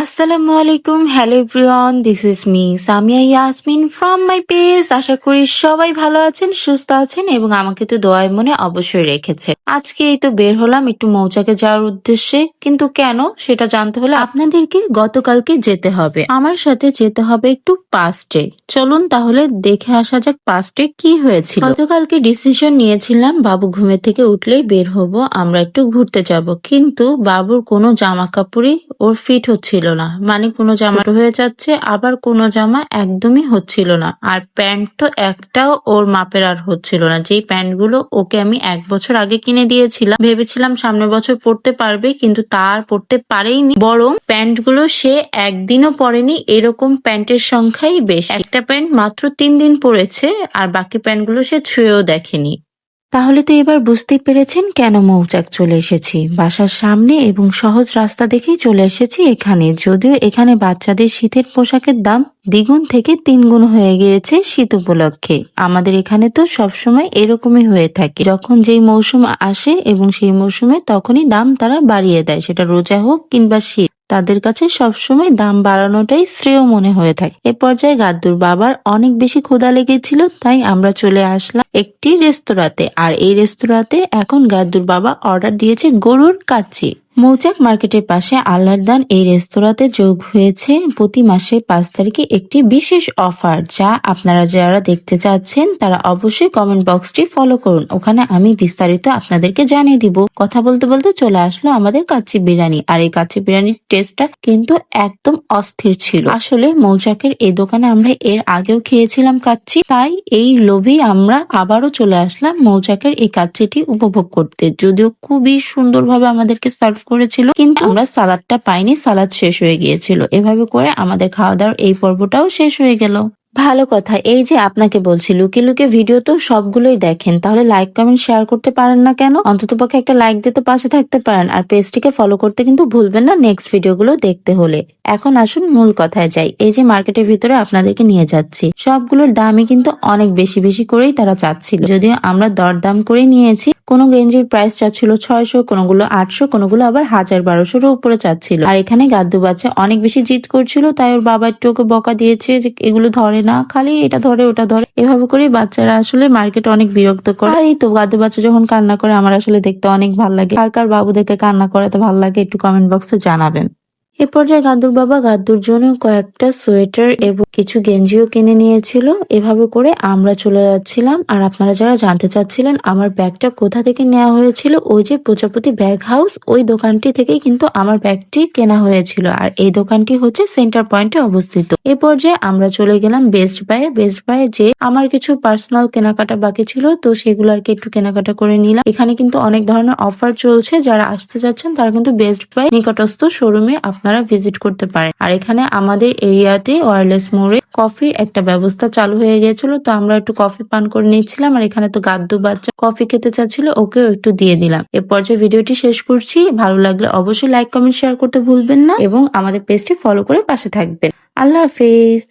আসসালামু আলাইকুম, hello everyone, this is me Samia Yasmin from my page. আশা করি সবাই ভালো আছেন, সুস্থ আছেন এবং আমাকে তো দোয়ায় মনে অবশ্যই রেখেছে। আজকে এই তো বের হলাম একটু মৌচাকে যাওয়ার উদ্দেশ্যে, কিন্তু কেন সেটা জানতে হলে আপনাদেরকে গতকালকে যেতে হবে, আমার সাথে যেতে হবে একটু পাস্টে। চলুন তাহলে দেখে আসা যাক পাস্টে কি হয়েছিল। গতকালকে ডিসিশন নিয়েছিলাম বাবু ঘুমের থেকে উঠলেই বের হব, আমরা একটু ঘুরতে যাব, কিন্তু বাবুর কোনো জামা কাপড়ই ওর ফিট হচ্ছিল না। মানে কোনো জামা ছোট হয়ে যাচ্ছে, আবার কোনো জামা একদমই হচ্ছিল না। আর প্যান্ট তো একটাও ওর মাপের আর হচ্ছিল না। যেই প্যান্টগুলো ওকে আমি 1 বছর আগে কিনে দিয়েছিলাম, ভেবেছিলাম সামনের বছর পরতে পারবে, কিন্তু তার পরতে পারেইনি, বরং প্যান্টগুলো সে একদিনও পরেনি। এরকম প্যান্টের সংখ্যাই বেশ। একটা প্যান্ট মাত্র 3 দিন পরেছে, আর বাকি প্যান্টগুলো সে ছুঁয়েও দেখেনি। তাহলে তো এবার বুঝতেই পেরেছেন কেন মৌচাক চলে এসেছি। বাসার সামনে এবং সহজ রাস্তা দেখেই চলে এসেছি এখানে। যদিও এখানে বাচ্চাদের শীতের পোশাকের দাম দ্বিগুণ থেকে 3 গুণ হয়ে গিয়েছে শীত উপলক্ষে। আমাদের এখানে তো সবসময় এরকমই হয়ে থাকে, যখন যেই মৌসুম আসে এবং সেই মৌসুমে তখনই দাম তারা বাড়িয়ে দেয়, সেটা রোজা হোক কিংবা শীত। তাদের কাছে সবসময় দাম বাড়ানোটাই শ্রেয় মনে হয়ে থাকে। এ পর্যায়ে গাদ্দুর বাবার অনেক বেশি ক্ষুধা লেগেছিল, তাই আমরা চলে আসলাম একটি রেস্তোরাঁতে। আর এই রেস্তোরাঁতে এখন গাদ্দুর বাবা অর্ডার দিয়েছে গরুর কাচ্চি। মৌচাক মার্কেটের পাশে আল্লাহর দান এই রেস্তোরাঁতে যোগ হয়েছে প্রতি মাসের 5 তারিখে একটি বিশেষ অফার, যা আপনারা যারা দেখতে চাচ্ছেন তারা অবশ্যই কমেন্ট বক্সটি ফলো করুন। ওখানে আমি বিস্তারিত আপনাদেরকে জানিয়ে দিব। কথা বলতে বলতে চলে আসলো আমাদের কাচ্চি বিরিয়ানি। আর এই কাচ্চি বিরিয়ানির টেস্টটা কিন্তু একদম অস্থির ছিল। আসলে মৌচাকের এই দোকানে আমরা এর আগেও খেয়েছিলাম কাচ্চি, তাই এই লোভেই আমরা আবারও চলে আসলাম মৌচাকের এই কাচ্চিটি উপভোগ করতে। যদিও খুবই সুন্দরভাবে আমাদেরকে সার্ভ করেছিল, কিন্তু আমরা সালাদটা পাইনি, সালাদ শেষ হয়ে গিয়েছিল। এভাবে করে আমাদের খাওয়া দাওয়ার এই পর্বটাও শেষ হয়ে গেল। ভালো কথা, এই যে আপনাকে বলছি লুকিয়ে লুকিয়ে ভিডিও তো সবগুলোই দেখেন, তাহলে লাইক কমেন্ট শেয়ার করতে পারেন না কেন? অন্ততপক্ষে একটা লাইক দিয়ে তো পাশে থাকতে পারেন। আর পেজটিকে ফলো করতে কিন্তু ভুলবেন না নেক্সট ভিডিওগুলো দেখতে হলে। এখন আসুন মূল কথায় যাই। এই যে মার্কেটের ভিতরে আপনাদেরকে নিয়ে যাচ্ছি, সবগুলোর দামই কিন্তু অনেক বেশি বেশি করেই তারা চাচ্ছিল, যদিও আমরা দরদাম করে নিয়েছি। কোনো গেঞ্জির প্রাইস চাচ্ছিল 600, কোনোগুলো 800, কোনোগুলো আবার 1000-1200 উপরে চাচ্ছিল। আর এখানে গাদ্দু বাচ্চা অনেক বেশি জিদ করছিল, তাই ওর বাবা একটু ওকে বকা দিয়েছে যে এগুলো ধরে না, খালি এটা ধরে ওটা ধরে। এভাবে করে বাচ্চারা আসলে মার্কেটে অনেক বিরক্ত করে। আর এই তো গাদ্দু বাচ্চা যখন কান্না করে আমার আসলে দেখতে অনেক ভালো লাগে। কার কার বাবু দেখে কান্না করাতে ভালো লাগে একটু কমেন্ট বক্সে জানাবেন। এ পর্যায়ে গাদ্দুর বাবা গাদ্দুর জন্য কয়েকটা সোয়েটার এবং কিছু গেঞ্জিও কিনে নিয়েছিল। এভাবে করে আমরা চলে যাচ্ছিলাম। আর আপনারা যারা জানতে চাচ্ছিলেন আমার ব্যাগটা কোথা থেকে নেওয়া হয়েছিল, ওই যে প্রজাপতি ব্যাগ হাউস, ওই দোকানটি থেকেই কিন্তু আমার ব্যাগটি কেনা হয়েছিল। আর এই দোকানটি হচ্ছে সেন্টার পয়েন্টে অবস্থিত। এ পর্যায়ে আমরা চলে গেলাম বেস্ট বায়ে। বেস্ট বায়ে যে আমার কিছু পার্সোনাল কেনাকাটা বাকি ছিল, তো সেগুলো আর কি একটু কেনাকাটা করে নিলাম। এখানে কিন্তু অনেক ধরনের অফার চলছে, যারা আসতে চাচ্ছেন তারা কিন্তু বেস্ট বাই নিকটস্থ শোরুমে আপনারা ভিজিট করতে পারেন। আর এখানে আমাদের এরিয়াতে ওয়্যারলেস মোড়ে কফির একটা ব্যবস্থা চালু হয়ে গিয়েছিল, তো আমরা একটু কফি পান করে নিচ্ছিলাম। আর এখানে তো গাদ্দু বাচ্চা কফি খেতে চাচ্ছিল, ওকেও একটু দিয়ে দিলাম। এ পর্যায়ে ভিডিওটি শেষ করছি। ভালো লাগলে অবশ্যই লাইক কমেন্ট শেয়ার করতে ভুলবেন না এবং আমাদের পেজটি ফলো করে পাশে থাকবেন। আল্লাহ হাফেজ।